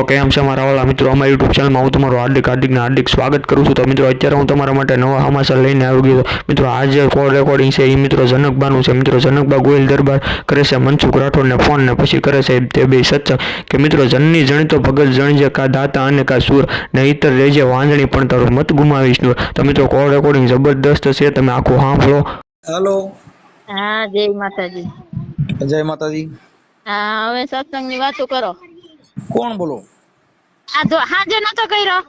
કેમ છે મારા વાલા મિત્રો, અમારા યુટ્યુબ ચેનલમાં હું તમારું હાર્દિક સ્વાગત કરું છું। તો મિત્રો અત્યારે હું તમારા માટે નવા સમાચાર લઈને આવી ગયો। મિત્રો આજે કોલ રેકોર્ડિંગ છે એ મિત્રો જનકબાનું છે। મિત્રો જનકબા ગોહિલ દરબાર કરે છે મનસુખ રાઠોડને ફોન ને પછી કરે છે તે બે સત્સંગ કે મિત્રો જનની જણીતો ભગત જણજે કા દાતા અને કા સુર નહીતર રહેજે વાંજણી પણ તારું મત ગુમાવીશ નો। તો મિત્રો કોલ રેકોર્ડિંગ જબરદસ્ત છે, તમે આખું સાંભળો। હેલો, હા, જય માતાજી। જય માતાજી। હા, હવે સત્સંગની વાતો કરો। કોણ બોલો? આ જો હાજે નતો કર્યો।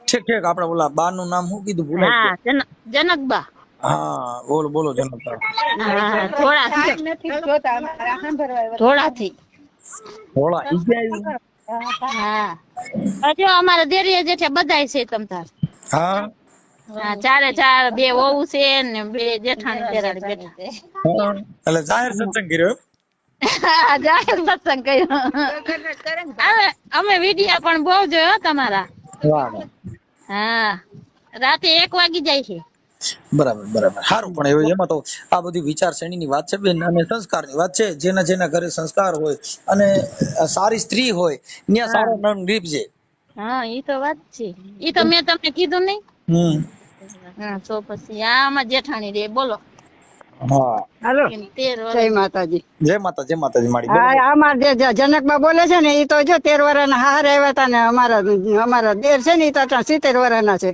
ઠીક ઠીક, આપણે ઓલા બા નું નામ શું કીધું? ભૂલાઈ હા, ગયું। જનકબા। હા, બોલો બોલો જનતા। હા, થોડાથી હોળા ઈ ક્યાં આવ્યું? હા, હજુ અમારા દેરીએ જેઠે બધાય છે તમ તાર। હા હા, ચારે ચાર બે વહુ છે ને બે જેઠાણી દેરાણી બેઠા। હા, એટલે જાહેર સત્સંગ કર્યો એમ? હા, જાહેર સત્સંગ કર્યો। અમે વિડિયા પણ બહુ જોયો તમારા। વાહ વાહ, હા, રાતે 1 વાગી જાય છે। બરાબર બરાબર, સારું। પણ એવું એમાં તો આ બધી વિચારસરણીની વાત છે બેન, અને સંસ્કારની વાત છે। જેના જેના ઘરે સંસ્કાર હોય અને સારી સ્ત્રી હોય ત્યાં હા સારો નર નીપજે। હા, ઈ તો વાત છે। ઈ તો મેં તમને કીધું નહીં। હમ, હા, તો પછી આમાં જેઠાણી રે બોલો। હા, હાલો, 13 જય વર્ષ। માતાજી। જય માતાજી માડી બોલો। હા, અમાર જે જનકબા બોલે છે ને એ તો જો 13 વર્ષના હારે આવ્યા હતા ને અમારા દેર છે ને એ તો 70 વર્ષના છે।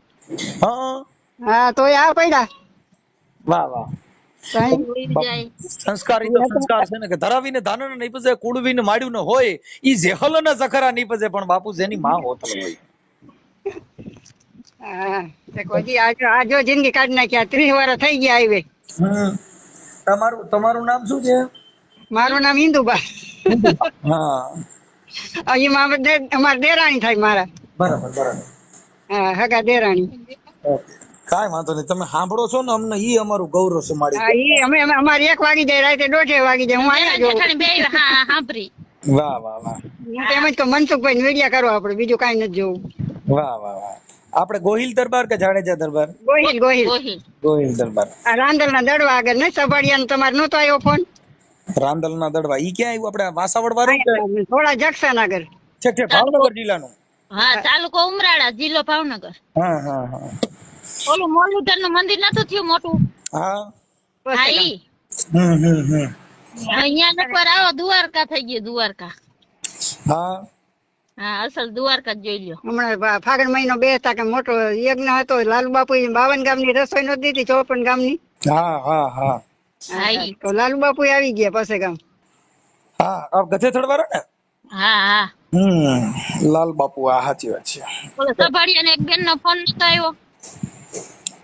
હા, હા, તો આ પડ્યા વાહ વાહ। તઈ હોઈ જાય। સંસ્કારી તો સંસ્કાર છે ને કે ધરાવીને ધાનને નીપજે, કુળવીને માડ્યું ન હોય ઈ જેહલના જખરા નીપજે, પણ બાપુ જેની માં હોતલ હોય। હા, તે કોઈ આજો જિંદગી કાઢી નાખ્યા, 30 વર્ષ થઈ ગયા આવે। હમ, તમારું નામ શું છે? મારું નામ ઇન્દુબા। હા, અહીં અમારા દેરાણી થાય મારા। બરાબર બરાબર, હા, હગા દેરાણી। ઓકે, કાંઈ વાંધો નહીં। તમે સાંભળો છો ને, અમને ઈ અમારું ગૌરવ છે માડી। હા, ઈ અમે અમારે 1 વાગી જાય, રાતે 1:30 વાગી જાય, હું અહીંયા જોઉં। જેઠાણી બે હા સાંભળી। વાહ વાહ વાહ, હું તો એમ જ કહું મનસુખભાઈ વિડિયા કરો આપણે, બીજું કાંઈ નથી જોવું। વાહ વાહ વાહ। આપણે ગોહિલ દરબાર કે જાડેજા દરબાર? ગોહિલ ગોહિલ ગોહિલ। ગોહિલ દરબાર। આ રાંદલના દડવા આગળ ને સભાડિયાનો તમારે નહોતો આવ્યો ફોન? રાંદલના દડવા ઈ ક્યાં આવ્યું? આપણે વાસાવડ વાળું કે અહીંયા થોડા જંકશન આગળ। ઠીક ઠીક, તાલુકો ભાવનગર જિલ્લાનું? હા, તાલુકો ઉમરાળા, જિલ્લો ભાવનગર। હા હા હા ઓલું મોરલીધર નું મંદિર નતું થયું મોટું? હા, હા, ઈ હમ, અહીંયા નકર આવો દ્વારકા થઈ ગયું, દ્વારકા। હા હા, અસલ દ્વારકા જ જોઈ લ્યો। હમણાં ફાગણ મહિનો બેસતા કે મોટો યજ્ઞ હતો, લાલુબાપુ 52 ગામની રસોઈ નહોતી દીધી, 54 ગામની। હા હા હા હા, ઈ તો લાલુબાપુ આવી ગયા પાસે ગામ। હા, આ ગધેથડ વાળા ને? હા હા। લાલ બાપુ, આ સાચી વાત છે। ઓલો સભાડિયા ને એક બેન નો ફોન નતો આવ્યો?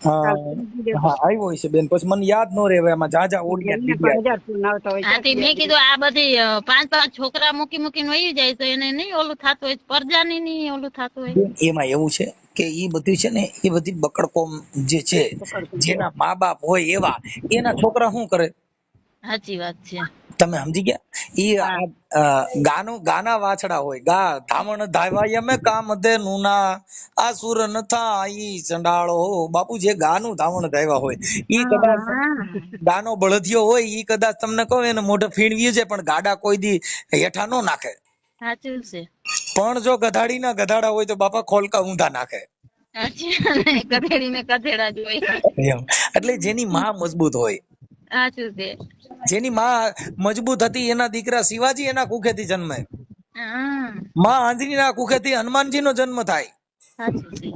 હા હા, આવ્યો હશે બેન, પછી મને યાદ ન રહે, એમાં જાજા ઓડિયા એમને બીજી પણ આવી। 1000 ફોન આવતા હોય હા, મેં કીધું આ બધી 5 છોકરા મૂકીને વહી જાય તો એને નહીં ઓલું થતું હોય, પરજાની નહીં ઓલું થતું હોય। બેન, એમાં એવું છે કે ઈ બધું છે ને, એ બધી બકડકોમ જે છે, જેના મા બાપ હોય એવા એના છોકરા શું કરે? સાચી વાત છે। તમે સમજી ગયા? ઈ હા ગાના વાછડા હોય, ગા ધામણ ધાવાય અમે કામ દે નુના આસુર ન થાય ચંડાળો। બાપુ જે ગાનું ધામણ ધાવ્યા હોય ઈ કદાચ ગાનો બળદિયો હોય, ઈ કદાચ તમને કહો એને મોઢે ફીણવી છે, પણ ગાડા કોઈ દી હેઠા નો નાખે। સાચું છે। પણ જો ગધાડીના ગધાડા હોય તો બાપા ખોલકા ઊંધા નાખે। કથેડી ને કથેડા જ હોય। એમ, એટલે જેની માં મજબૂત હોય, સાચું છે। જેની માં મજબૂત હતી, એના દીકરા શિવાજી એના કુખેથી જન્મે, હા, માં આંજણીના કુખેથી હનુમાનજી નો જન્મ થાય। સાચું છે।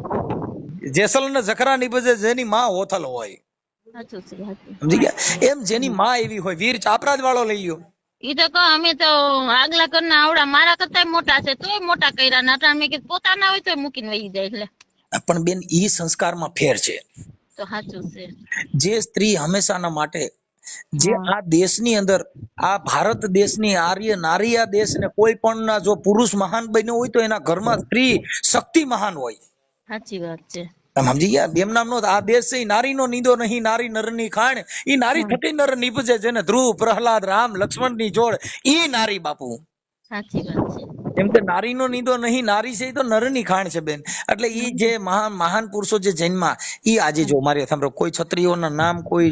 જેસલના જખરા નીપજે જેની માં હોથલ હોય। સાચું છે, સાચું। સમજી ગયા? એમ જેની માં એવી હોય, વીર ચાપરાજ વાળો લઈ લ્યો। ઈ તો કહો અમે તો આગલા ઘરના આવડા મારા કરતા મોટા છે તોય મોટા કર્યા નતા, મેં કીધું પોતાના હોય તોય મૂકીને વહી જાય। એટલે પણ બેન, ઈ સંસ્કારમાં ફેર છે। તો સાચું છે। જે સ્ત્રી હંમેશાના માટે, જે હા આ દેશની અંદર, આ ભારત દેશની આર્ય નારી આ દેશને કોઈ પણ ના જો પુરુષ મહાન બન્યો હોય તો એના ઘરમાં સ્ત્રી શક્તિ મહાન હોય। સાચી વાત છે। તમે સમજી ગયા? એમ નામનો આ દેશ છે, નારીનો નીંદો નહીં, નારી નરની ખાણ, ઈ નારી થકી નર નીપજે, જેને ધ્રુવ પ્રહલાદ રામ લક્ષ્મણ ની જોડ, ઈ નારી બાપુ। સાચી વાત છે। એમ કે નારીનો નીંદો નહીં, નારી છે તો નરની ખાણ છે બેન। એટલે ઈ જે મહાન પુરુષો જે જન્મા, ઈ આજે જો મારે સાંભળો, કોઈ ક્ષત્રિયોના નામ, કોઈ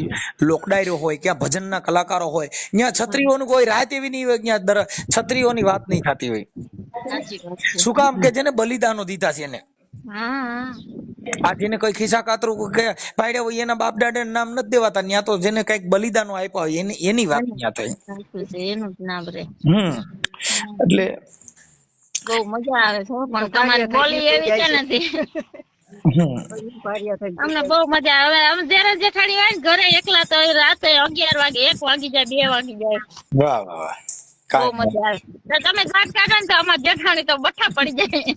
લોકડાયરો હોય, ક્યાં ભજનના કલાકારો હોય, ત્યાં ક્ષત્રિયોનું કોઈ રાત એવી નહીં હોય, ત્યાં ક્ષત્રિયોની વાત નહીં થતી હોય। સાચી વાત છે. શું કામ કે જેને બલિદાનો દીધા છે એને. હા આ જેને કોઈ ખિસ્સા કાતરું કે પાડ્યા હોય એના બાપ દાદા નામ નથી દેવાતા, ત્યાં તો જેને કઈક બલિદાનો આપ્યા હોય એની વાત ત્યાં થાય. સાચું છે, એનું જ નામ રે. એટલે બહુ મજા આવે છે હો, પણ તમારી બોલી એવી છે નથી. અમને બહુ મજા આવે. અમે જયારે જેઠાણી હોય ને ઘરે એકલા તો રાતે 11 વાગે 1 વાગી જાય 2 વાગી જાય. વાહ વાહ વાહ. બહુ મજા આવે. તો તમે દાંત કાઢો ને તો અમાર જેઠાણી તો બઠા પડી જાય.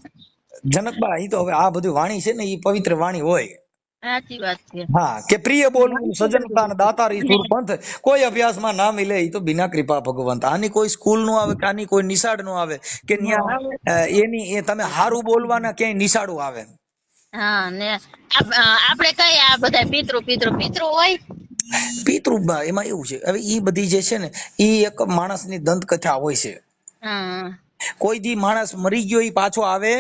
જનકબા અહીં તો હવે આ બધું વાણી છે ને એ પવિત્ર વાણી હોય. સાચી વાત છે. હા કે પ્રિય બોલવું સજનતા ને દાતારી સુર પંથ, કોઈ અભ્યાસમાં ના મિલે એ તો બિના કૃપા ભગવંત. આની કોઈ સ્કૂલ નો આવે કે આની કોઈ નિશાળ નો આવે કે એની તમે હારું બોલવાના ક્યાંય નિશાળો આવે. હા ને આપણે કઈ આ બધા પિતૃ હોય. પિતૃ એમાં એવું છે, હવે ઈ બધી જે છે ને ઈ એક માણસની દંતકથા હોય છે. હા કોઈ દી માણસ મરી ગયો ઈ પાછો આવે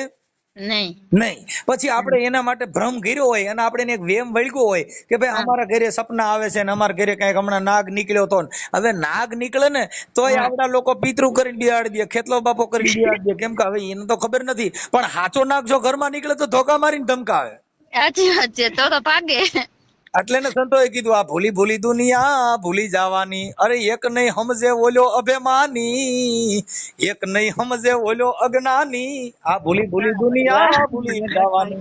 નહીં. નહીં. પછી આપણે એના માટે ભ્રમ કર્યો હોય અને આપણે એને એક વેમ વળગ્યો હોય કે ભાઈ અમારા ઘરે સપના આવે છે ને અમારા ઘરે કઈક હમણાં નાગ નીકળ્યો તો, હવે નાગ નીકળે ને તોય આવડા લોકો પિતૃ કરીને બિહાડી દે, ખેતલો બાપો કરીને બિહાડી દે. કેમ કે હવે એને તો ખબર નથી, પણ હાચો નાગ જો ઘરમાં નીકળે તો ધોકા મારીને ધમકાવે. સાચી વાત છે, તો ભાગે. એટલે ને સંતોએ કીધું આ ભૂલી ભૂલી દુનિયા ભૂલી જવાની, અરે એક નહીં સમજે ઓલ્યો અભિમાની, એક નહીં સમજે ઓલ્યો અજ્ઞાની, આ ભૂલી ભૂલી દુનિયા ભૂલી જવાની.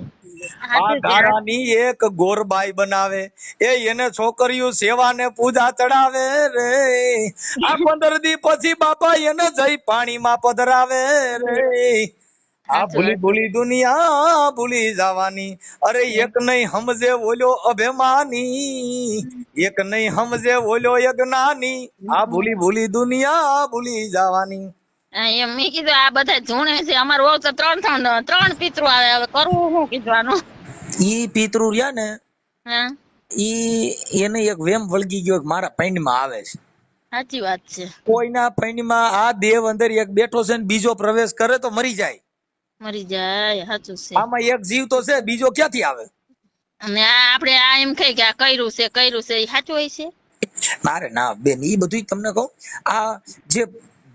આ ધારાની એક ગોરબાઈ બનાવે એને છોકરીઓ સેવા ને પૂજા ચડાવે રે, આ 15 દી પછી બાપા એને જઈ પાણીમાં પધરાવે રે. આ ભૂલી ભૂલી દુનિયા ભૂલી જવાની, અરે એક નહીં સમજે ઓલ્યો અભિમાની, એક નહીં સમજે ઓલ્યો અજ્ઞાની, આ ભૂલી ભૂલી દુનિયા ભૂલી જવાની. એમ મેં કીધું આ બધા જૂણે છે. અમાર વહુ તો 3 પિતૃ આવે. હવે કરવું શું કીધવાનું? ઈ પિતૃ રહ્યા ને હા એને એક વેમ વળગી ગયો મારા પૈંડમાં આવે છે. સાચી વાત છે. કોઈના પૈંડમાં આ દેવ અંદર એક બેઠો છે ને બીજો પ્રવેશ કરે તો મરી જાય. મરી જાય. સાચું છે. આમાં એક જીવ તો છે, બીજો ક્યાંથી આવે? અને આપણે આ એમ કહી કે આ કર્યું છે એ સાચું હોય છે? ના રે ના બેન, ઈ બધું તમને કહું, આ જે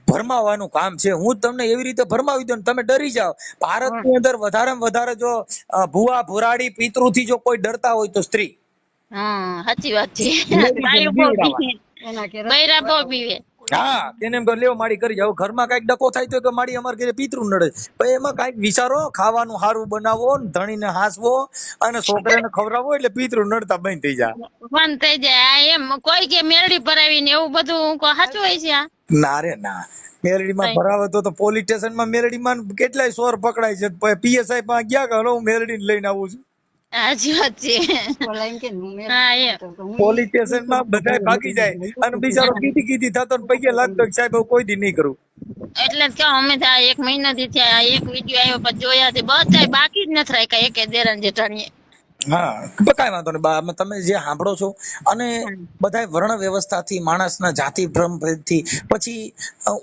ભરમાવાનું કામ છે, હું તમને એવી રીતે ભરમાવી દઉં તમે ડરી જાઓ. ભારતની અંદર વધારેમાં વધારે જો ભુવા ભુરાડી પિતૃથી જો કોઈ ડરતા હોય તો સ્ત્રી. હા સાચી વાત છે. બૈરા બહુ પીવે. હા એને એમ લેવો માડી કરી જાવ. ઘરમાં કઈક ડકો થાય તો કે માડી અમારે ઘરે પિતૃ નડે, પણ એમાં કઈક વિચારો, ખાવાનું સારું બનાવો, ધણીને હાંસવો અને છોકરાને ખવડાવો એટલે પિતૃ નડતા બંધ થઈ જાય. બંધ થઈ જાય. એમ કોઈ કે મેરડી ભરાવીને એવું બધું સાચું હોય છે? ના રે ના, મેરડીમાં ભરાવે તો પોલીસ સ્ટેશનમાં મેરડીમાં કેટલાય ચોર પકડાય છે. PSI પાસે ગયા કે હું મેરડીને લઈને આવું છું. સાચી વાત છે. હા એમ પોલીસ સ્ટેશનમાં બધા ભાગી જાય અને બિચારો કીધી થતો ને પૈકી લાગતો સાહેબ કોઈ દી નહીં કરું. એટલે જ કહું અમે તો 1 મહિનાથી થયા, એક વિડીયો આવ્યો પછી જોયા છે, બધા બાકી જ નથી રાખ્યા એકે દેરાણી જેઠાણીએ. હા કઈ વાંધો નહીં, તમે જે સાંભળો છો અને બધા વર્ણ વ્યવસ્થાથી, માણસના જાતિ ભ્રમ ભેદથી, પછી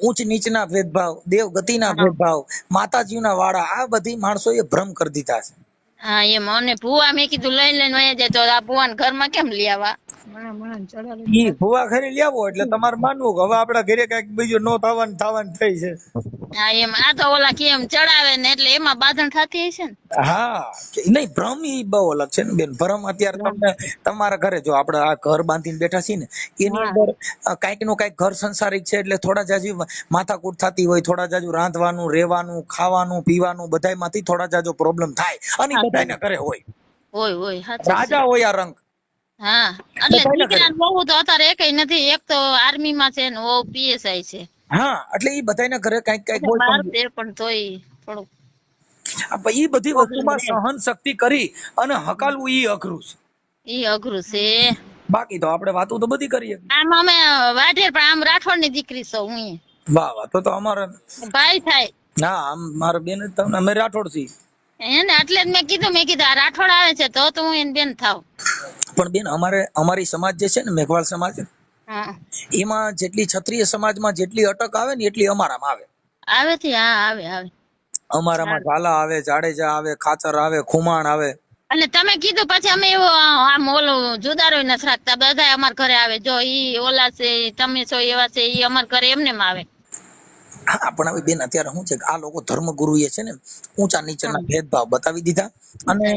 ઊંચ નીચના ભેદભાવ, દેવ ગતિના ભેદભાવ, માતાજીના વાળા, આ બધી માણસો એ ભ્રમ કરી દીધા છે. હા એમ. અને ભૂવા મેં કીધું લઈને વયા જાય તો આ ભૂવાને ઘરમાં કેમ લઈ આવવા? ઈ ભૂવા ઘરે લાવો એટલે તમારે માનવું કે હવે આપડા ઘરે કઈક બીજું નો થવાનું થઈ છે. હા એમ. આ તો ઓલા કેમ ચડાવે ને એટલે એમાં બાંધણ થતી હશે ને? હા નહીં, ભ્રમ ઈ બહુ અલગ છે ને બેન. ભ્રમ અત્યારે તમને તમારા ઘરે જો આપણે આ ઘર બાંધીને બેઠા છીએ ને એની અંદર કઈક નું કઈક ઘર સંસારિક છે એટલે થોડા જાજુ માથાકૂટ થતી હોય, થોડા જાજુ રાંધવાનું, રહેવાનું, ખાવાનું, પીવાનું બધાયમાંથી થોડા જાજુ પ્રોબ્લેમ થાય અને બધાયના ઘરે હોય. રાજા હોય આ રંગ. હા એટલે દીકરા બહુ તો અત્યારે એકય નથી. એક તો આર્મી માં છે ને ઓ PSI છે. હા એટલે ઈ બધાયના ઘરે કઈક હોય પણ તોય થોડુંક ઈ બધી વસ્તુમાં સહન શક્તિ કરી અને હકાલવું ઈ અઘરું છે. ઈ અઘરું છે. બાકી તો આપણે વાતો તો બધી કરીએ. આમ અમે વાઢેર પણ આમ રાઠોડ ની દીકરી છું હું. વાહ વાહ, તો અમારે ભાઈ થાય. ના આમ મારા બેન તમને અમે રાઠોડ છીએ. એને એટલે જ મેં કીધું આ રાઠોડ આવે છે તો હું એની બેન થાવ. પણ બેન અમારી સમાજ જે છે ને મેઘવાળ સમાજ, એમાં જેટલી ક્ષત્રિય સમાજમાં જેટલી અટક આવે ને એટલી અમારામાં આવે. આવે થી હા આવે. અમારામાં ઝાલા આવે, જાડેજા આવે, ખાચર આવે, ખુમાણ આવે. અને તમે કીધું પછી અમે એવો આમ ઓલું જુદારો નથી રાખતા, બધા અમાર ઘરે આવે. જો ઈ ઓલા છે, તમે છો એવા છે, ઈ અમાર ઘરે એમને આવે. હા પણ હવે બેન અત્યારે શું છે કે આ લોકો ધર્મગુરુએ છે ને ઊંચા નીચેના ભેદભાવ બતાવી દીધા અને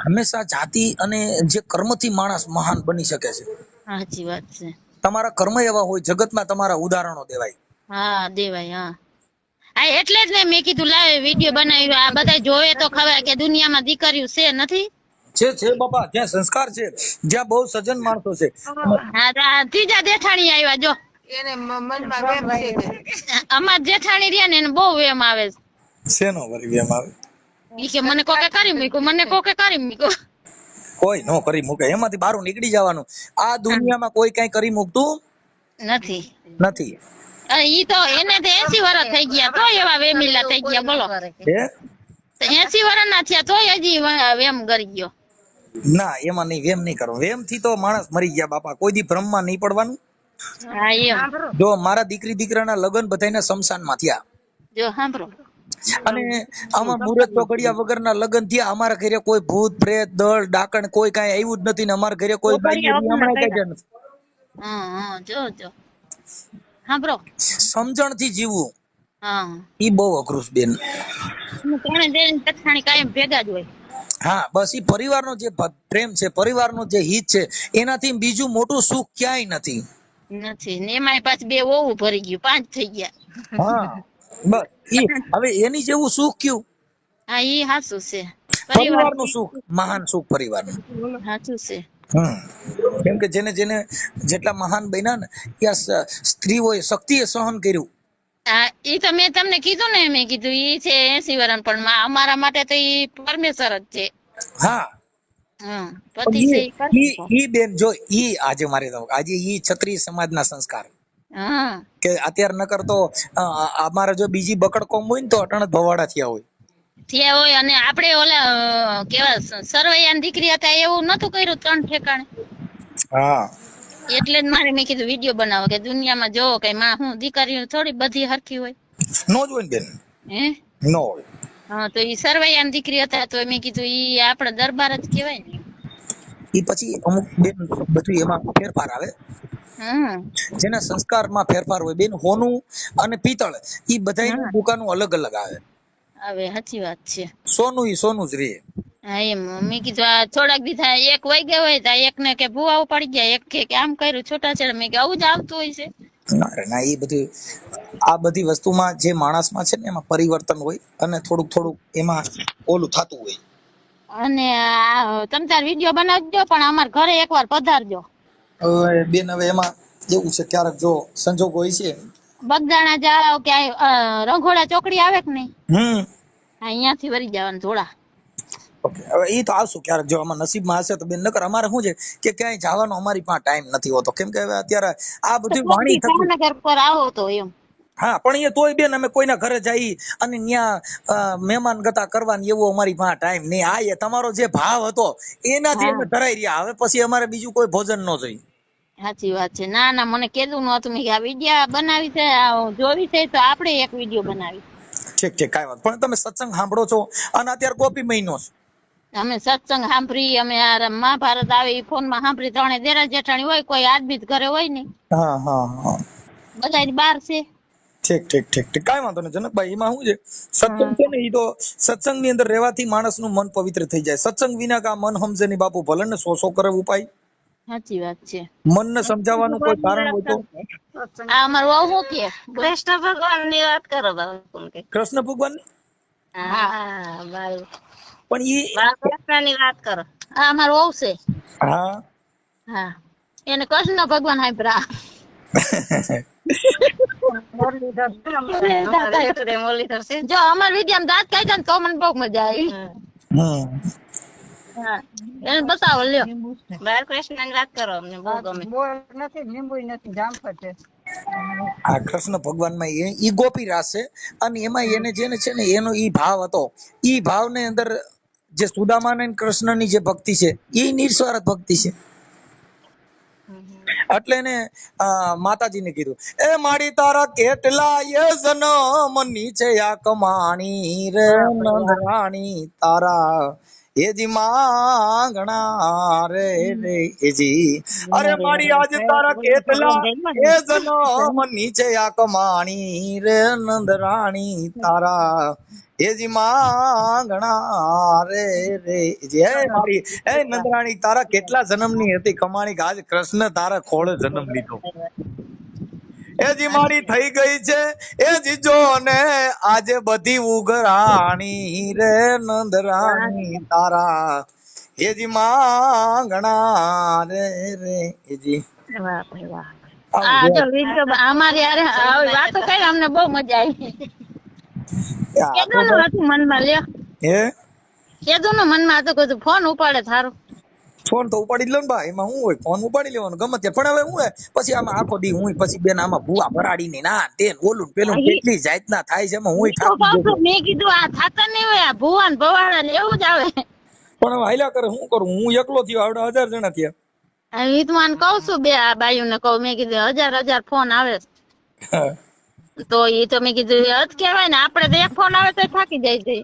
હંમેશા જાતિ અને જે કર્મથી માણસ મહાન બની શકે છે. સાચી વાત છે. તમારા કર્મ એવા હોય જગતમાં તમારા ઉદાહરણો દેવાય. હા દેવાય. હા એટલે જ ને મેં કીધું લાવ વિડીયો બનાવ્યો, આ બધા જોવે તો ખબર કે દુનિયામાં દીકરીઓ છે નથી. છે બાપા, જ્યાં સંસ્કાર છે, જ્યાં બહુ સજ્જન માણસો છે. હા ત્રીજા જેઠાણી આવ્યા જો. એને મનમાં વેમ છે. અમાર જેઠાણી રહ્યા ને એને બહુ વેમ આવે છે. શેનો વળી એમ આવે? ઈ કે મને કોકે કરી મૂક્યું, મને કોકે કરી મૂક્યું. કોઈ નો કરી મૂકે, એમાંથી બહાર નીકળી જવાનું. આ દુનિયામાં કોઈ કઈ કરી મૂકતું નથી. નથી. ઈ તો એને તો 80 વર્ષ થઈ ગયા તો એવા વેમીલા થઈ ગયા બોલો. હે 80 વર્ષ ના થયા તોય હજી વેમ કરી ગયો. ના એમાં નહીં, વેમ નહીં કરવો. વેમ થી તો માણસ મરી ગયા બાપા. કોઈ દી ભ્રમમાં નહીં પડવાનું. હા એમ જો મારા દીકરી દીકરાના લગ્ન બધાયના સ્મશાનમાં થયા જો સાંભળો. અને આમાં મુહૂર્ત પકડ્યા વગરના લગ્ન થયા. અમારા ઘરે કોઈ ભૂત પ્રેત દળ ડાકણ કોઈ કાંઈ આવ્યું જ નથી ને અમારા ઘરે કોઈ બાઈ હમણાં કાંઈ નથી. જો સાંભળો. સમજણથી જીવવું હા ઈ બહુ અઘરું છે બેન. ત્રણે દેન તથાણી કાયમ ભેગા જ હોય. હા બસ ઈ પરિવારનો જે પ્રેમ છે, પરિવારનો જે હિત છે, એનાથી બીજું મોટું સુખ ક્યાંય નથી. નથી ને એમાંય પાછું 2 ઓવું ભરી ગયું, 5 થઈ ગયા. હા બસ ઈ હવે એની જેવું સુખ કયું? હા ઈ સાચું છે. પરિવારનું સુખ મહાન સુખ પરિવારનું. સાચું છે. કેમ કે જેને જેને જેટલા મહાન બન્યા ને ત્યાં સ્ત્રીઓએ શક્તિએ સહન કર્યું. હા ઈ તો મેં તમને કીધું ને, મેં કીધું ઈ છે 80 વર્ષ પણ અમારા માટે તો ઈ પરમેશ્વર જ છે. હા પતિ છે ઈ બેન જો ઈ આજે ઈ ક્ષત્રિય સમાજના સંસ્કાર હા કે અત્યારે ન કરતો અમારે જો બીજી બકડ કોમ હોય ને તો અટાણે ભવાડા થયા હોય. થયા હોય. અને આપણે ઓલા કેવા સરવૈયાની દીકરી હતા એવું નતું કર્યું 3 ઠેકાણે. હા એટલે જ મારે મેં કીધું વિડીયો બનાવો કે દુનિયામાં જોવો કે માં હું દીકરીઓ થોડી બધી હરખી હોય. નો જ હોય ને બેન, હે નો હોય. હા તો ઈ સરવૈયાની દીકરી હતા તો મેં કીધું ઈ આપણે દરબાર જ કહેવાય ને. ઈ પછી અમુક બેન બધું એમાં ફેરફાર આવે. જેના સંસ્કારમાં ફેરફાર હોય બેન. હોનું અને પિત્તળ ઈ બધાયની દુકાનો અલગ અલગ આવે. હવે સાચી વાત છે. સોનું ઈ સોનું જ રહે. હા એમ મેં કીધું આ થોડાક દી થાય એક વઈ ગયો હોય તો એક ને કે ભૂવા ઉપાડી ગયા, એક કે આમ કર્યું છૂટાછેડા. મેં કે આવું જ આવતું હોય છે. ના એ બધું આ બધી વસ્તુમાં જે માણસમાં છે ને એમાં પરિવર્તન હોય અને થોડુંક થોડુંક એમાં ઓલું થતું હોય. અને તમે તાર વિડીયો બનાવજો પણ અમાર ઘરે એકવાર પધારજો. હવે બેન હવે એમાં એવું છે ક્યારેક જો સંજોગ હોય છે. બગદાણા જાવ કે રંઘોડા ચોકડી આવે કે નહીં, હા અહીંયાથી વળી જવાનું થોડા. ઓકે હવે ઈ તો આવશું ક્યારેક જો આમાં નસીબમાં હશે તો બેન. નકર અમારે શું છે કે ક્યાંય જવાનો અમારી પાસે ટાઈમ નથી હોતો. કેમ કે હવે અત્યારે આ બધું વાણી થતી. ભાવનગર પર આવો તો એમ. હા પણ એ તોય બેન અમે કોઈના ઘરે જઈ અને ત્યાં મહેમાન ગતા કરવાની એવો અમારી પાસે ટાઈમ નહીં. આ એ તમારો જે ભાવ હતો એનાથી અમે ધરાઈ રહ્યા. હવે પછી અમારે બીજું કોઈ ભોજન ન જોઈએ. સાચી વાત છે. ના ના મને કીધું નતું મેં કે આ વિડીયો બનાવી છે, જોવી છે તો આપણે એક વિડીયો બનાવી. ઠીક કાંઈ વાત. પણ તમે સત્સંગ સાંભળો છો અને અત્યારે ગોપી મહિનો છે. અમે સત્સંગ સાંભળી, અમે આ મહાભારત આવે એ ફોન માં સાંભળી. 3 દેરા જેઠાણી હોય, કોઈ આદમી ઘરે હોય નહીં. હા બધા બહાર છે. ઠીક કાંઈ વાંધો નહીં જનકભાઈ. એમાં શું છે સત્સંગ છે ને એ તો સત્સંગ ની અંદર રહેવાથી માણસનું મન પવિત્ર થઈ જાય. સત્સંગ વિના કા મન સમજે નહીં બાપુ. ભલે ને સો કરે ઉપાય. સાચી વાત છે. મનને સમજાવવાનું કોઈ કારણ હોય તો. આ અમારું આવું શું કે કૃષ્ણ ભગવાન ની વાત કરો. કૃષ્ણ ભગવાન હા પણ ઈ કૃષ્ણ ની વાત કરો. આ અમારું આવું છે. હા એને કૃષ્ણ ભગવાન સાંભળા. જો અમાર વિદ્યા દાંત કાઢ્યા ને તો મને બહુ મજા આવી. એને બતાવો લ્યો. બાળકૃષ્ણ ની વાત કરો. અમને બહુ ગમે. નથી લીંબુ નથી જામફળ છે. આ કૃષ્ણ ભગવાન માં ઈ ગોપી રાસ છે અને એમાં એને જેને છે ને એનો ઈ ભાવ હતો. ઈ ભાવ ને અંદર જે સુદામા ને કૃષ્ણ ની જે ભક્તિ છે ઈ નિસ્વાર્થ ભક્તિ છે. એટલે એને માતાજીને કીધું એ માડી તારા કેટલા જન્મ ની છે આ કમાણી રે નંદરાણી તારા એજી માંગણા રે રે એજી અરે મારી આજ તારા કેટલા એ જન્મ નીચે આ કમાણી રે નંદરાણી તારા એજી માંગણા રે રે એજી એ મારી એ નંદરાણી તારા કેટલા જન્મની હતી કમાણી કે આજ કૃષ્ણ તારા ખોળે જન્મ લીધો એજી મારી થઈ ગઈ છે એ જીજો ને આજે બધી ઉઘરાણી રે નંદરાણી તારા એજી માંગણા રે રે એજી વાહ ભાઈ વાહ. આ જો વિડીયો અમારી યાર આવી વાતો કરી અમને બહુ મજા આવી. કેદુનું હતું મનમાં લ્યો, હે કેદુનું મનમાં હતું કીધું ફોન ઉપાડે થારું. ફોન તો ઉપાડી લો ને બા, એમાં શું હોય, ફોન ઉપાડી લેવાનો ગમે તે. પણ હવે શું હોય પછી આમાં આખો દી હું પછી બેન આમાં ભૂવા ભરાડી ને ના તે ઓલું પેલું કેટલી જાતના થાય છે એમાં હું થાકી ગયો. મેં કીધું આ થાતા નહીં હોય, આ ભુવન ભવાડા ને એવું જ આવે. પણ હવે હાલ્યા કરે, શું કરું, હું એકલો થયો, આવડે 1000 જણા થયા. હું તો આને કહું છું, બે આ બાયું ને કહું, મેં કીધું 1000 ફોન આવે તો એ તો મેં કીધું હદ કેવાય ને, આપડે તો એક ફોન આવે તો થાકી જાય છે.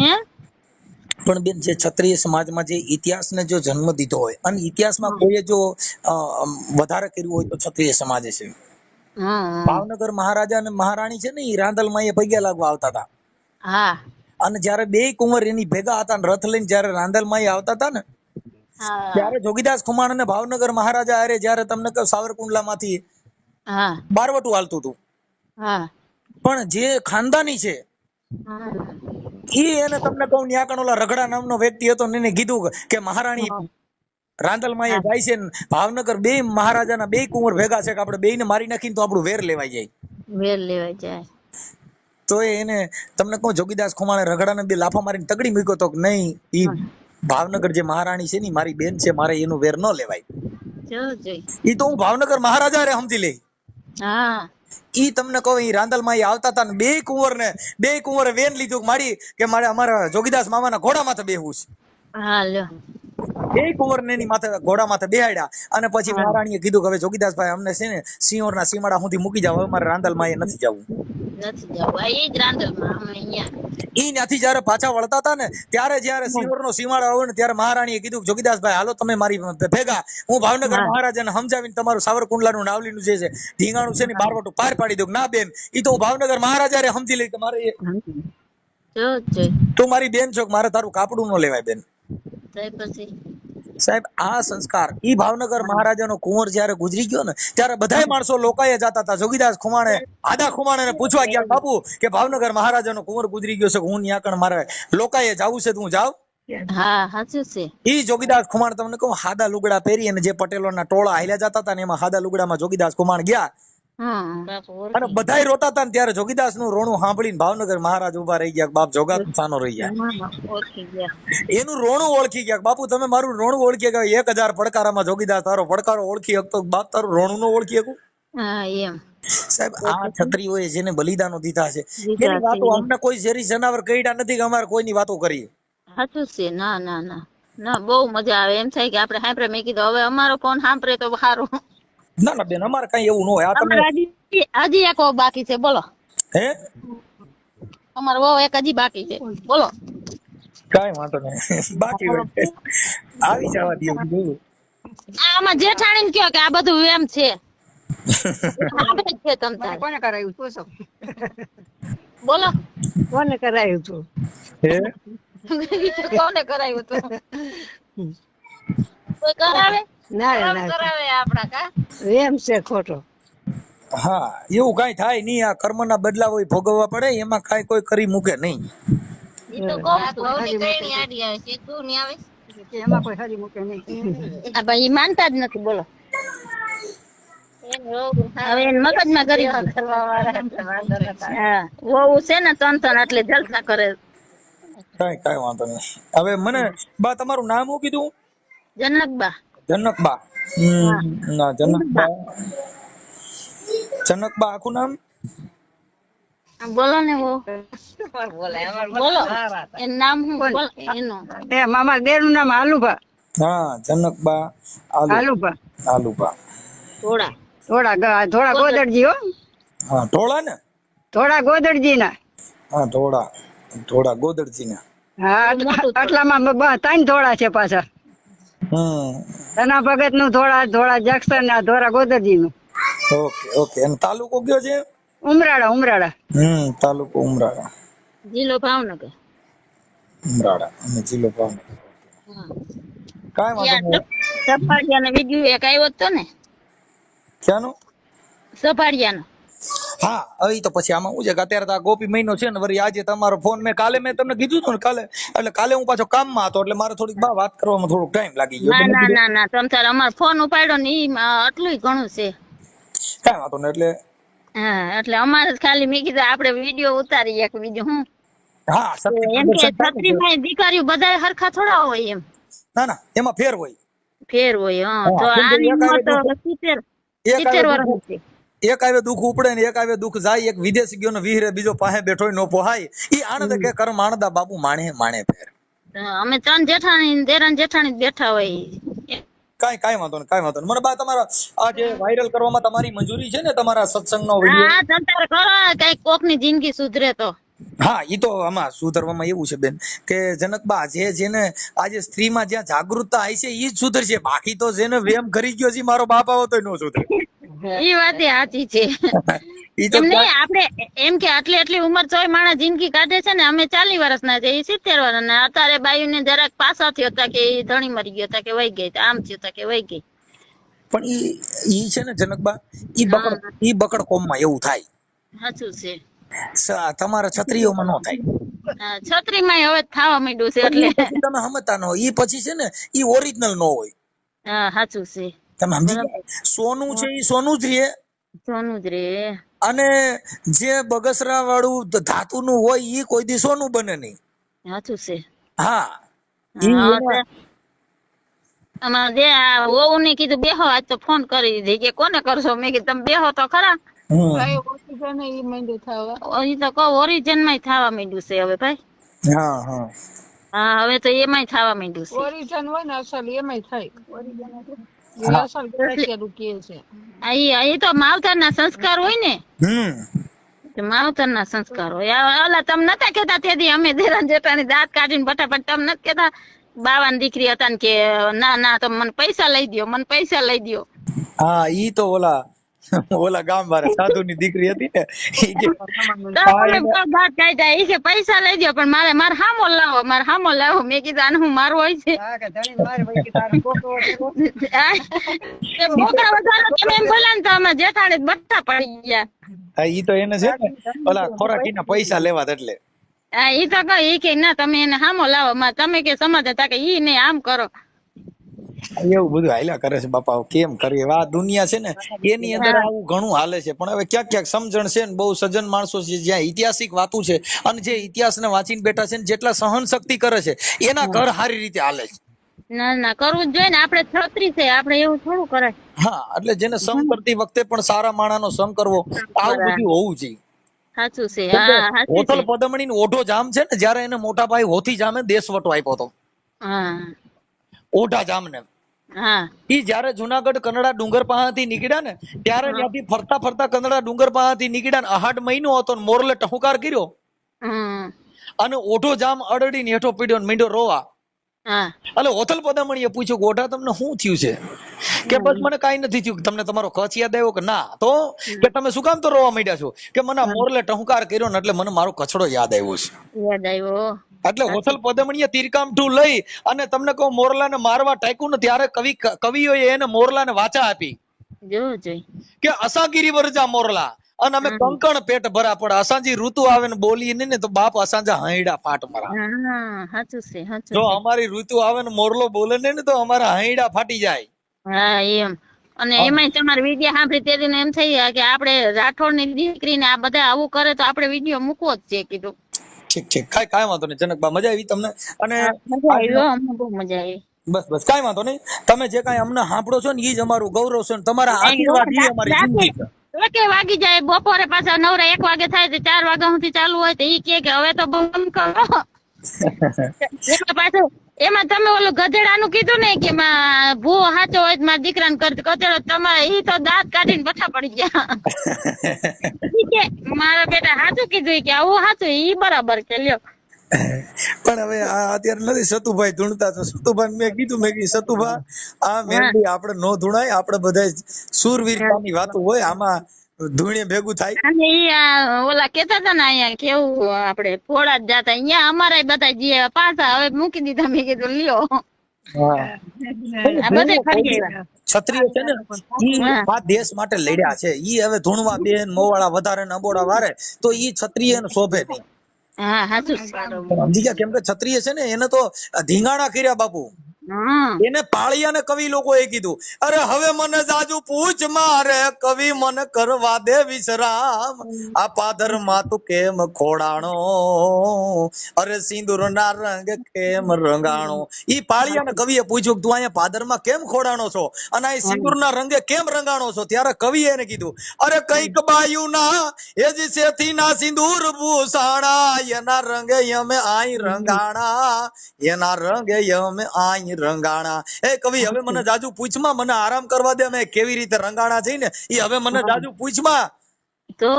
હે પણ બેન જે ક્ષત્રિય સમાજમાં જે ઇતિહાસને જો જન્મ દીધો હોય અને ઇતિહાસમાં કોઈએ જો વધારે કર્યું હોય તો ક્ષત્રિય સમાજે છે. ભાવનગર મહારાજા અને મહારાણી છે ને, એ રાંદલમાં એ પગ્યા લાગવા આવતા હતા. હા. અને જયારે બે કુંવર એની ભેગા હતા ને રથ લઈને જયારે રાંદલમાં આવતા હતા ને, ત્યારે જોગીદાસ ખુમાણ અને ભાવનગર મહારાજા અરે જયારે તમને કહું સાવરકુંડલા માંથી બારવટું હાલતું હતું. પણ જે ખાનદાની છે એને તમને કહું ન્યાકણ ઓલા રગડા નામનો વ્યક્તિ હતો ને એને કીધું કે મહારાણી રાંદલમાં જાય છે, ભાવનગર બે મહારાજાના બે કુંવર ભેગા છે કે આપણે બેયને મારી નાખીને તો આપણું વેર લેવાઈ જાય. વેર લેવાઈ જાય. તો એને તમને કહું જોગીદાસ ખુમાણે રગડાને બે લાફા મારીને તગડી મૂક્યો તો નહીં, ઈ ભાવનગર જે મહારાણી છે ને મારી બેન છે, મારે એનું વેર ન લેવાય. ઈ તો હું ભાવનગર મહારાજા રે સમજી લે. ઈ તમને કહું ઈ રાંદલમાં આવતા હતા ને બે કુંવરે વેન લીધું મારી કે મારે અમારા જોગીદાસ મામાના ઘોડા માથે બેહવું છે. બે કુંવરને એની માથે ઘોડા માથે બેહાડ્યા અને પછી મહારાણીએ કીધું કે હવે જોગીદાસભાઈ અમને છે ને સિંહોરના સીમાડા સુધી મૂકી જાવ, હવે મારે રાંદલમાં એ નથી જવું. ઈ ત્યાંથી જયારે પાછા વળતા હતા ને ત્યારે જયારે સિંહોરનો સીમાડો આવ્યો ને ત્યારે મહારાણીએ કીધું જોગીદાસભાઈ હાલો તમે મારી ભેગા, હું ભાવનગર મહારાજાને સમજાવીને તમારું સાવરકુંડલાનું નાવલીનું જે છે ઢીંગાણું છે ને બારવટું પાર પાડી દઉં. ના બેન, ઈ તો હું ભાવનગર મહારાજા રે સમજી લઈ કે મારે તું મારી બેન છો, મારે તારું કાપડું ન લેવાય બેન. સાહેબ આ સંસ્કાર ઈ ભાવનગર મહારાજાનો કુંવર જયારે ગુજરી ગયો ને ત્યારે બધાય માણસો લોકાએ જતા હતા. જોગીદાસ ખુમાણે આદા ખુમાણે પૂછવા ગયા બાપુ કે ભાવનગર મહારાજાનો કુંવર ગુજરી ગયો છે, હું ન્યાકણ મારે લોકાએ જાવું છે, તું જાવ. ઈ જોગીદાસ ખુમાણ તમને કહું હાદા લુગડા પહેરી અને જે પટેલોના ટોળા હાલ્યા જતા હતા ને એમાં હાદા લુગડામાં જોગીદાસ ખુમાણ ગયા અને બધાય રોતા હતા ને ત્યારે જોગીદાસ નું રોણું સાંભળીને ભાવનગર મહારાજ ઉભા રહી ગયા, બાપ જોગા સાનો રહી ગયા. એનું રોણું ઓળખી ગયા, બાપુ તમે મારું રોણું ઓળખી ગયા. 1000 પડકારામાં જોગીદાસ તારો પડકારો ઓળખી શકતો, બાપ તારું રોણું નો ઓળખી શકું. સાહેબ આ ક્ષત્રિયોએ જેને બલિદાનો દીધા છે એની વાતો અમને કોઈ ઝેરી જનાવર કઈડા નથી કે અમારે કોઈની વાતો કરીએ. સાચું છે. ના ના ના ના, બહુ મજા આવે. એમ થાય કે આપણે સાંભળે, મેં કીધું હવે અમારો ફોન સાંભળે તો સારું. ના ના બેન, અમારે કઈ એવું ન હોય. આ તમે હજી એક બાકી છે, બોલો. હે અમારો વહુ એક હજી બાકી છે, બોલો. કઈ વાંધો નહીં, બાકી હોય આવી જવા દે. આમાં જેઠાણી ને કયો કે આ બધું એમ છે. કોને કરાયું પૂછો, બોલો કોને કરાયું તું? હે કોને કરાયું તું? કોઈ કરાવે? ના ના કરાવે આપડા કા એમ છે ખોટો. હા એવું કઈ થાય નહીં. આ કર્મના બદલા હોય ભોગવવા પડે, એમાં કઈ કોઈ કરી મૂકે નહીં. ઈ તો કહું છું, ભવની કઈની આડી આવે છે, તું ની આવે એમાં કોઈ હરી મૂકે નહીં. આ ભાઈ માનતા જ નથી, બોલો. હવે એને મગજમાં કરી કરવા વાળા. હા વહુ છે ને તન એટલે જલસા કરે. કઈ વાંધો નહીં. હવે મને બા તમારું નામ શું કીધું? જનકબા. જનકબા. ના જનકબા, જનકબા આખું નામ બોલો ને. વો બોલો એનું નામ શું? બોલો એનું. એ મામા દેરનું નામ આલુભા. હા જનકબા આલુભા. આલુબા. થોડા ગોદડજી હો. હા ઢોળા ને? થોડા ગોદડજી ના. હા ઢોળા ગોદડજી ના. હા મોટું આટલામાં 3 ધોળા છે પાછા. ધના ભગત નું ધોળા જંકશન ને ધોળા ગોદરજી નું. Okay okay. અને તાલુકો કયો છે? ઉમરાળા. તાલુકો ઉમરાળા. જિલ્લો ભાવનગર. ઉમરાળા અને જિલ્લો ભાવનગર. હા. કાંઈ વાંધો નહીં. સફાળિયાનો વિડીયો એક આવ્યો હતો ને, ક્યાંનો? સફાળિયાનો. હા હવે તો પછી આમાં શું છે કે અત્યારે તો આ ગોપી મહિનો છે ને, વળી આજે તમારો ફોન કાલે મેં તમને કીધું હતું ને કાલે, એટલે કાલે હું પાછો કામમાં હતો એટલે મારે થોડીક વાત કરવામાં થોડોક ટાઈમ લાગી ગયો. ના તમ તાર અમાર ફોન ઉપાડ્યો ને ઈ આટલું ઘણું છે. કાંઈ વાંધો નહીં. એટલે હા એટલે અમારે ખાલી મેં કીધું આપણે વિડીયો ઉતારીએ એક બીજું હું. હા એમ કે છત્રીમાં દીકરીઓ બધા હરખા થોડા હોય એમ. ના એમાં ફેર હોય. ફેર હોય. હા તો આની ઉંમર તો 70 વર્ષ છે. એક આવે દુઃખ ઉપડે ને એક આવે દુઃખ જાય. એક વિદેશી ગયો ને વિહરે, બીજો પાસે બેઠો નો પોહાય. ઈ આનંદ કે કર્મ આનંદા બાપુ માણે ફેર. અમે 3 જેઠાણી દેરાણી જેઠાણી બેઠા હોય. કાંઈ વાંધો નહીં. મને બા તમારા આ જે વાયરલ કરવામાં તમારી મંજૂરી છે ને, તમારા સત્સંગનો વિડિયો? હા તંતર કરો કઈક કોકની જિંદગી સુધરે તો. હા ઈ તો આમાં સુધરવામાં એવું છે બેન કે જનકબા જેને આજે સ્ત્રીમાં જ્યાં જાગૃતતા આવી છે ઈ જ સુધરશે. બાકી તો જેને વેમ કરી ગયો છે મારો બાપ આવો તો નો સુધરે. ઈ વાત સાચી છે. ઈ તો એમ નહીં આપણે એમ કે આટલી ઉંમર તોય માણસ જિંદગી કાઢે છે ને. અમે 40 વર્ષના છે, ઈ 70 વર્ષના. અત્યારે બાયુને જરાક પાછા થયો હતા કે ઈ ધણી મરી ગયો હતા કે વહી ગઈ, આમ થયું હતા કે વહી ગઈ. પણ ઈ છે ને જનકબા, ઈ બકડ કોમમાં એવું થાય. સાચું છે. તમારા છત્રીઓમાં નો થાય. છત્રીમાં હવે થવા માંડ્યું છે એટલે તમે સમજતા ન હોય. ઈ પછી છે ને ઈ ઓરિજિનલ નો હોય. હા સાચું છે. તમે સમજી ગયા? સોનું છે ઈ સોનું જ રહે. સોનું જ રે. અને જે બગસરા વાળું ધાતુનું હોય ઈ કોઈ દી સોનું બને નહીં. સાચું છે. હા અમારે જે વહુ ને કીધું બેહો, આજ તો ફોન કરી દીધી કે કોને કરશો. મેં કીધું તમે બેહો તો ખરા. ઈ તો કહો ઓરિજિન માં થવા માંડ્યું છે હવે ભાઈ. હા હવે તો એમાંય થવા માંડ્યું છે. ઓરિજિન હોય ને અસલ એમાંય થાય. અહીં તો માવતર ના સંસ્કાર હોય ને. માવતર ના સંસ્કાર હોય. ઓલા તમે નતા કેતા તેથી અમે દેરાન જેઠાણી દાંત કાઢીને ફટાફટ તમે નથી કેતા બાવાની દીકરી હતા ને કે ના તમે મને પૈસા લઈ દ્યો, મને પૈસા લઈ દ્યો. હા ઈ તો ઓલા ગામ વાળા સાધુ ની દીકરી હતી ને, દાંત કાઢ્યા ઈ કે પૈસા લઈ દ્યો પણ મારે હામો લાવો. મેં કીધું આને હું મારું હોય છે. બોકડા વધારો તમે એમ બોલ્યા ને તો અમે જેઠાણી બટ્ટા પડી ગયા. ઈ તો એને છે ને ઓલા ખોરાકી ના પૈસા લેવા એટલે. હા ઈ તો કહે ઈ કે ના તમે એને હામો લાવો. તમે કે સમાધાન તા કે ઈ ને આમ કરો. એવું બધું હાલ્યા કરે છે બાપા. કેમ કરીએ? આ દુનિયા છે ને એની અંદર આવું ઘણું હાલે છે. પણ હવે ક્યાંક સમજણ છે ને, બહુ સજ્જન માણસો છે જ્યાં ઐતિહાસિક વાતો છે અને જે ઇતિહાસ ને વાંચીને બેઠા છે ને, જેટલા સહન શક્તિ કરે છે એના ઘર સારી રીતે હાલે છે. ના કરવું જ જોઈએ ને. આપણે છત્રી છે, આપણે એવું થોડું કરાય. હા એટલે જેને સંગ કરતી વખતે પણ સારા માણાનો સંગ કરવો, આવું બધું હોવું જોઈએ. સાચું છે. હા હોથલ પદમણી નો ઓઢો જામ છે ને, જયારે એને મોટા ભાઈ હોથી જામે દેશવટો આપ્યો હતો. હા ઓઢા જામ ને હા ઈ જયારે જુનાગઢ કનડા ડુંગર પાસેથી નીકળ્યા ને, ત્યારે ત્યાંથી ફરતા કનડા ડુંગર પાસેથી નીકળ્યા ને, 8 મહિનો હતો ને મોરલે ટહુકાર કર્યો અને ઓઢો જામ અડડીને હેઠો પીડ્યો ને મીંડો રોવા. એટલે હોથલ પદામણીએ પૂછ્યું કે ઓઢા તમને શું થયું છે? કે બસ મને કઈ નથી થયું. તમને તમારો કચ્છ યાદ આવ્યો? કે ના. તો કે તમે શું કામ તો રોવા માંડ્યા છો? કે મને મોરલે ટહુકાર કર્યો ને એટલે મને મારો કચડો યાદ આવ્યો છે. એટલે હોથલ પદમણીએ તીરકામઠું લઈ અને તમને કહું મોરલાને મારવા ટાક્યું ને, ત્યારે કવિઓએ એને મોરલાને વાચા આપી કે અસાગીરી વરજા મોરલા અને અમે કંકણ પેટ ભરા પડે. અસાંજી ઋતુ આવે ને બોલીએ ને તો બાપ અસાંજા હૈડા ફાટ મારા. જો અમારી ઋતુ આવે ને મોરલો બોલે ને તો અમારા હૈડા ફાટી જાય. હા એમ. અને એમાંય તમારે વિડીયો સાંભળી તેને એમ થઈ કે આપણે રાઠોડ ની દીકરી ને આ બધા આવું કરે તો આપણે વિડીયો મૂકવો જ છે. કીધું ઠીક કાંઈ વાંધો નહીં જનકબા, મજા આવી તમને? અને બહુ મજા આવી. બસ કાંઈ વાંધો નહીં. તમે જે કાંઈ અમને સાંભળો છો ને ઈ જ અમારું ગૌરવ છે. તમારા આશીર્વાદ ઈ અમારી જિંદગી છે. 1 વાગી જાય બપોરે, પાછા નવરા 1 વાગે થાય તો 4 વાગ્યા સુધી ચાલુ હોય તો ઈ કે હવે તો બંધ કરો. પાછું એમાં તમે ઓલું ગધેડાનું કીધું ને કે ભૂવો સાચો હોય તો મારા દીકરાને કચેડો, તમારે ઈ તો દાંત કાઢીને બઠા પડી ગયા. મારા બેટા સાચું કીધું કે આવું સાચું ઈ બરાબર કે લ્યો. પણ હવે આ અત્યારે નથી સતુભાઈ ધૂણતા, તો સતુભાઈ મેં કીધું સતુભા આ મેલડી આપણે નો ધૂણાય, આપણે બધા સુરવીરતાની વાતો હોય, આમાં ધૂણે ભેગું થાય. અને ઓલા કેતા હતા ને અહીંયા કેવું આપણે ફોડા જ જાતા, અહીંયા અમારા બધા જે પાછા હવે મૂકી દીધા. મેં કીધું લ્યો આ બધે ફરી આવ્યા. ક્ષત્રિય છે ને ઈ આ દેશ માટે લડ્યા છે. ઈ હવે ધૂણવા બેન મોવાળા વધારે ને અબોડા વારે તો ઈ ક્ષત્રિય ને શોભે નહીં. હા સાચું. સમજી ગયા? કેમ કે ક્ષત્રિય છે ને એને તો ધીંગાણા કર્યા બાપુ. એને પાળિયા ને કવિ લોકોએ કીધું, અરે હવે મને જાજુ પૂછ મારે કવિ મને કરવા દે વિશ્રામ, આ પાદર માં તું કેમ ખોડાણો, અરે સિંદૂર ના રંગ કેમ રંગાણો. ઈ પાળિયા ને કવિએ પૂછ્યું તું અહીંયા પાદર માં કેમ ખોડાણો છો અને આ સિંદૂર ના રંગે કેમ રંગાણો છો? ત્યારે કવિએ એને કીધું, અરે કઈક બાયુ ના એ જ સેથી ના સિંદૂર ભૂષાણા, એના રંગે અમે આઈ રંગાણા, એના રંગે અમે આઈ રંગાણા. એ કવિ હવે મને જાજુ પૂછમાં, મને આરામ કરવા દે, અમે કેવી રીતે રંગાણા થઈ ને ઈ હવે મને જાજુ પૂછમાં. તો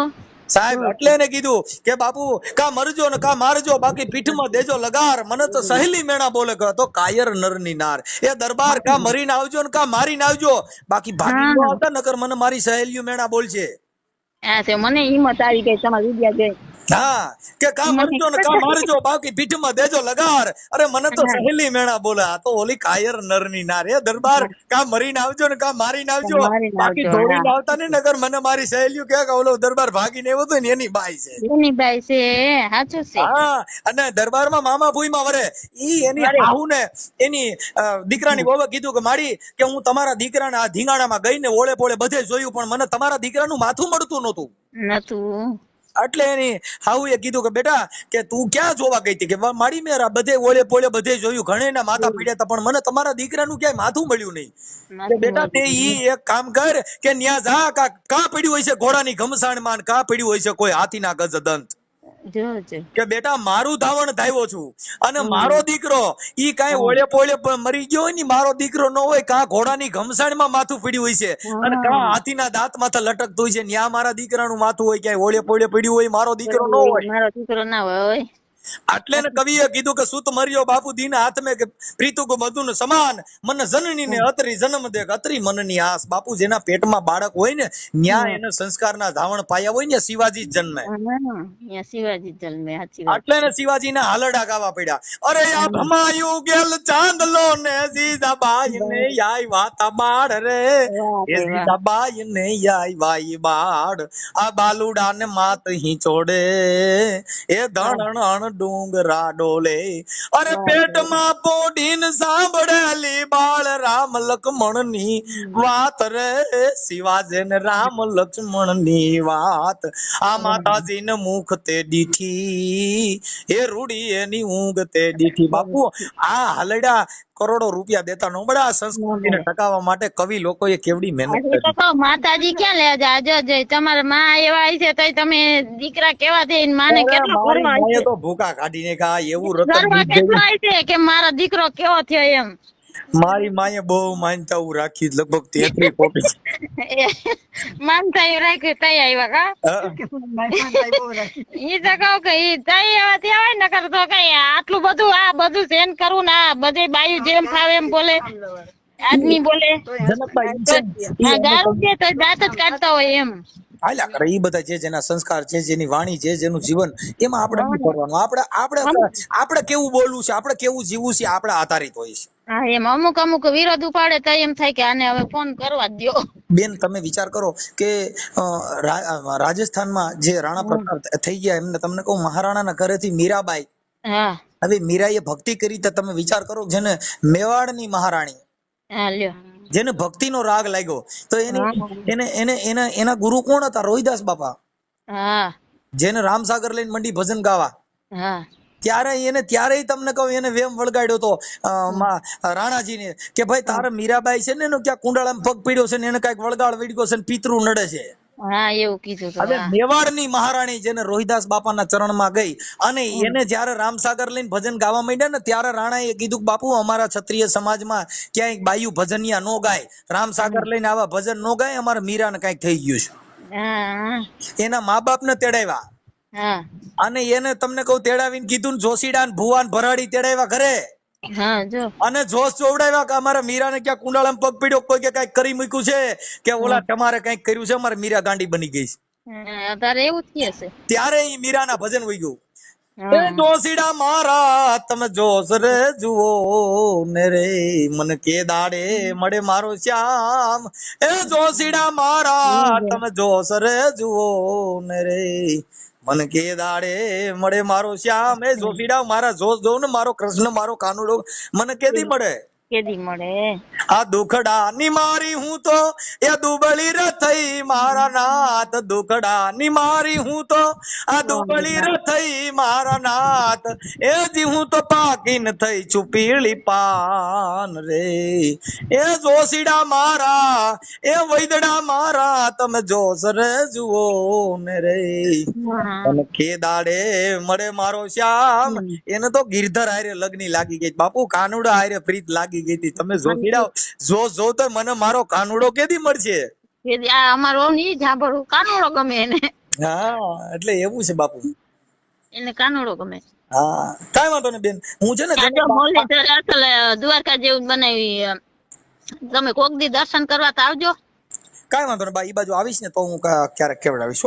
સાહેબ એટલે એને કીધું કે બાપુ કા મરજો ને કા મારજો, બાકી પીઠમાં દેજો લગાર, મને તો સહેલી મેણા બોલે તો કાયર નરની નાર. એ દરબાર કા મરીને આવજો ને કા મારીને આવજો, બાકી ભાગી ન આવતા, નકર મને મારી સહેલીઓ મેણા બોલશે. મને હિંમત આવી ગઈ તમારી વિદ્યા જોઈ. હા કે કા મરજો ને કા મારજો, બાકી પીઠમાં દેજો લગાર, અરે મને તો સહેલી મેણા બોલે. આ તો ઓલી કાયર નરની નાર. એ દરબાર કા મરીને આવજો ને કા મારીને આવજો, બાકી દોડીને આવતા નહીં, નગર મને મારી સહેલીઓ કે ઓલો દરબાર ભાગીને આવ્યો તો ને એની બાઈ છે. એની બાઈ છે, સાચું છે. હા અને દરબારમાં મામા ભૂઈમાં વરે ઈ એની આહુ ને એની દીકરાની વહુએ કીધું કે મારી કે હું તમારા દીકરાને આ ધીંગાણામાં ગઈને ઓળે પોળે બધે જોયું, પણ મને તમારા દીકરાનું માથું મળતું નતું. એટલે એની હાઉએ કીધું કે બેટા કે તું ક્યાં જોવા ગઈ હતી? કે મારી મેરા બધે ઓળે પોળે બધે જોયું, ઘણેના માથા પીડ્યા હતા, પણ મને તમારા દીકરાનું ક્યાંય માથું મળ્યું નહીં. કે બેટા તે ઈ એક કામ કર કે ન્યા જા, કા પડ્યું હોય છે ઘોડાની ઘમસાણમાં, કા પડ્યું હોય છે કોઈ હાથીના ગજ દંત. કે બેટા મારું ધાવણ ધાવ્યો છું અને મારો દીકરો ઈ કાંઈ ઓળે પોળે મરી ગયો હોય ને, મારો દીકરો ન હોય, કા ઘોડાની ઘમસાણમાં માથું પડ્યું હોય છે અને કા હાથીના દાંત માથે લટકતું હોય છે, ન્યા મારા દીકરાનું માથું હોય, ક્યાંય ઓળે પોળે પડ્યું હોય, મારો દીકરો ન હોય. મારો દીકરો ના હોય. એટલે ને કવિએ કીધું કે સુત મર્યો બાપુ દીન હાથ મેં કે પ્રીતુ કો મધુન સમાન, મને જનની ને અતરી જન્મ દે અતરી મનની આસ. બાપુ જેના પેટમાં બાળક હોય ને ન્યા એને સંસ્કારના ધાવણ પાયા હોય ને શિવાજી જન્મે. શિવાજી જન્મે. એટલે ને શિવાજીના હાલડા ગાવા પડ્યા. અરે આ ભમાયું ગેલ ચાંદલો ને જીજાબાઈ ને આઈ વાતા બાળ રે, એ જીજાબાઈ ને આઈ વાઈ બાળ, આ બાલુડા ને માત હી ચોડે, એ ધણ ડુંગરા ડોલે, અરે પેટમાં પોડીન સાંભળેલી બાળ રામ લક્ષ્મણ ની વાત રે, શિવાજી ને રામ લક્ષ્મણ ની વાત, આ માતાજી ને મુખ તે દીઠી, એ રૂડી એની ઊંઘ તે દીઠી. બાપુ આ હલડા કરોડો રૂપિયા દેતા નો બડા સંસ્કૃતિને ટકાવવા માટે કવિ લોકોએ કેવડી મહેનત કરી. માતાજી ક્યાં લે જાજો તમારા માં એવા છે તો તમે દીકરા કેવા છે, માને કેટલો મારી તો ભૂકા કાઢીને કા એવું રતન છે કે મારો દીકરો કેવો થયો એમ. મારી માએ બહુ માનતા રાખી, લગભગ 33 કોટી માનતા રાખ્યું તઈ આવ્યા કા ઈ તો કહું કે ઈ તઈ એવા થયા હોય ને કર તો કઈ આટલું બધું આ બધું સેન કરવું ને આ બધે બાયું જેમ ફાવે એમ બોલે આદમી બોલે, ગાળું દે તો દાંત જ કાઢતા હોય એમ. હાલ્યા કરે ઈ બધા છે જેના સંસ્કાર છે, જેની વાણી છે, જેનું જીવન, એમાં આપણે શું કરવાનું? આપણે કેવું બોલવું છે, આપણે કેવું જીવવું છે, આપણે આધારિત હોય છે. હા એમ અમુક વિરોધ ઉપાડે તો એમ થાય કે આને હવે ફોન કરવા દો. બેન તમે વિચાર કરો કે રાજસ્થાનમાં જે રાણા પ્રતાપ થઈ ગયા એમને, તમને કહું મહારાણાના ઘરેથી મીરાબાઈ, હવે મીરાએ ભક્તિ કરી તો તમે વિચાર કરો, જેને મેવાડની મહારાણી જેને ભક્તિનો રાગ લાગ્યો તો એના ગુરુ કોણ હતા? રોહિદાસ બાપા, જેને રામસાગર લઈને મંડી ભજન ગાવા. ત્યારે તમને કહું એને વેમ વળગાડ્યો તો રાણાજીને કે ભાઈ તારે મીરાબાઈ છે ને એનો ક્યાં કુંડાળામાં પગ પીડ્યો છે ને એને કઈક વળગાડ વળગ્યો છે ને પિતૃ નડે છે. એવું કીધું. હવે મેવાડની મહારાણી જેને રોહિદાસ બાપાના ચરણમાં ગઈ અને એને જયારે રામસાગર લઈને ભજન ગાવા માંડ્યા ને ત્યારે રાણાએ કીધું કે બાપુ અમારા ક્ષત્રિય સમાજમાં ક્યાંય બાયુ ભજનિયા નો ગાય, રામસાગર લઈને આવા ભજન નો ગાય, અમારા મીરાને કઈક થઈ ગયું છે. એના મા બાપ ને તેડાવ્યા હા અને એને તમને કહું તેડાવીને કીધું ને જોશીડા ને ભુવા ને ભરાડી તેડાવ્યા ઘરે હા જો અને જોશ જોવડાવ્યા કે અમારા મીરાને ક્યાં કુંડાળામાં પગ પીડ્યો, કોઈ કે કઈક કરી મૂક્યું છે કે ઓલા તમારે કઈક કર્યું છે, અમારે મીરા ગાંડી બની ગઈ છે. તારે એવું જ છે. ત્યારે ઈ મીરાના ભજન વહી ગયું, એ જોશીડા મારા તમે જોશ રે જુઓ ને રે મન કે દાડે મળે મારો શ્યામ, એ જોશીડા મારા તમે જોશ રે જુઓ ને રે મન કે દાડે મળે મારો શ્યામ. એ જોશીડા મારા જોશ જોઉં ને મારો કૃષ્ણ મારો કાનુડો મને કેદી મળે, કેદી મળે. આ દુખડા ની મારી હું તો એ દુબળી રે થઈ મારા નાથ, દુખડા ની મારી હું તો આ દુબળી રે થઈ મારા નાથ, એ જી હું તો પાકીન થઈ છું પીળી પાન રે. એ જોશીડા મારા એ વૈદડા મારા તમે જોશ રે જુઓ ને રે અને કે દાડે મળે મારો શ્યામ. એને તો ગિરધર હારે લગ્ની લાગી ગઈ બાપુ, કાનુડા હારે પ્રીત લાગી ગઈ હતી. તમે જોશીડા જો તો મને મારો કાનુડો કેદી મળશે. આ અમારો ની જાંભળું કાનુડો ગમે એને. હા એટલે એવું છે બાપુ, એને કાનુડો ગમે. હા કાઈ વાંધો નહીં બેન, હું છે ને મુરલીધર અસલ દ્વારકા જેવું બનાવી, તમે કોક દી દર્શન કરવા તો આવજો. કાઈ વાંધો નહીં બા, ઈ બાજુ આવીશ ને તો હું ક્યારેક કેવડાવીશ.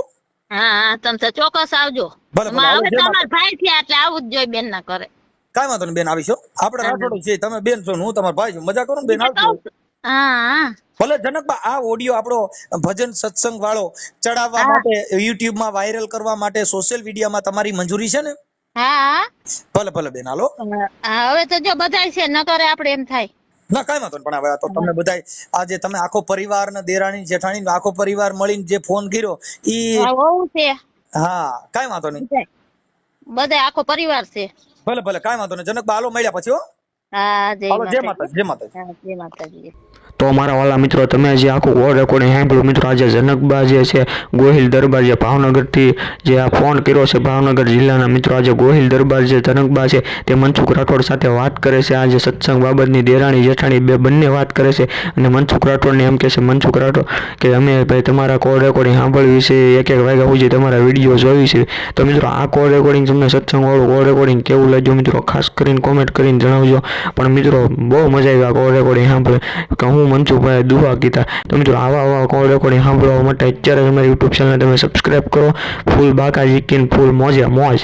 હા તમે ચોક્કસ આવજો. ભલે હવે તમારા ભાઈ થયા એટલે આવું જ જોઈએ બેન ના કરે. કાઈ વાંધો નહીં બેન, આવીશ. આપણે રાઠોડ છે, તમે બેન છો, હું તમારો ભાઈ છું, મજા કરું બેન, આવજો. હા ભલે જનકબા, આ ઓડિયો આપણો ભજન સત્સંગ વાળો ચડાવવા માટે, યુટ્યુબ માં વાયરલ કરવા માટે, સોશિયલ મીડિયામાં તમારી મંજૂરી છે ને? હા ભલે ભલે બેન, હાલો. હવે તો જો બધાય છે, ન કરે આપણે એમ થાય. ના કાઈ વાંધો નહીં, પણ હવે તો તમે બધા આજે તમે આખો પરિવાર ને દેરાણી જેઠાણી આખો પરિવાર મળીને જે ફોન કર્યો ઈ હોવું છે. હા કાઈ વાંધો નહીં, બધા આખો પરિવાર છે. ભલે ભલે કાઈ વાંધો નહીં જનકબા, હાલો મળ્યા પછી. હો હા જય માતાજી, જય માતાજી. જય માતાજી. તો મારા વાલા મિત્રો, તમે જે આખું કોલ રેકોર્ડિંગ સાંભળ્યું મિત્રો, આજે જનકબા જે છે ગોહિલ દરબાર જે ભાવનગરથી જે આ ફોન કર્યો છે, ભાવનગર જિલ્લાના મિત્રો, આજે ગોહિલ દરબાર જે જનકબા છે તે મનસુખ રાઠોડ સાથે વાત કરે છે. આજે સત્સંગ બાબતની દેરાણી જેઠાણી બંને વાત કરે છે અને મનસુખ રાઠોડને એમ કહે છે, મનસુખ રાઠોડ કે અમે ભાઈ તમારા કોલ રેકોર્ડિંગ સાંભળવી છે, એક એક વાગ્યા સુધી તમારા વિડીયો જોઈ છે. તો મિત્રો આ કોલ રેકોર્ડિંગ તમને સત્સંગવાળું કોલ રેકોર્ડિંગ કેવું લાગ્યું મિત્રો, ખાસ કરીને કોમેન્ટ કરીને જણાવજો. પણ મિત્રો બહુ મજા આવી આ કોલ રેકોર્ડિંગ સાંભળે કે હું મનસુખભાઈ દુઆ કીધા. તો મિત્રો આવા કોલ રેકોર્ડિંગ સાંભળવા માટે અત્યારે તમારી યુટ્યુબ ચેનલ તમે સબસ્ક્રાઈબ કરો. ફૂલ બાકા જીકીને ફૂલ મોજે મોજ.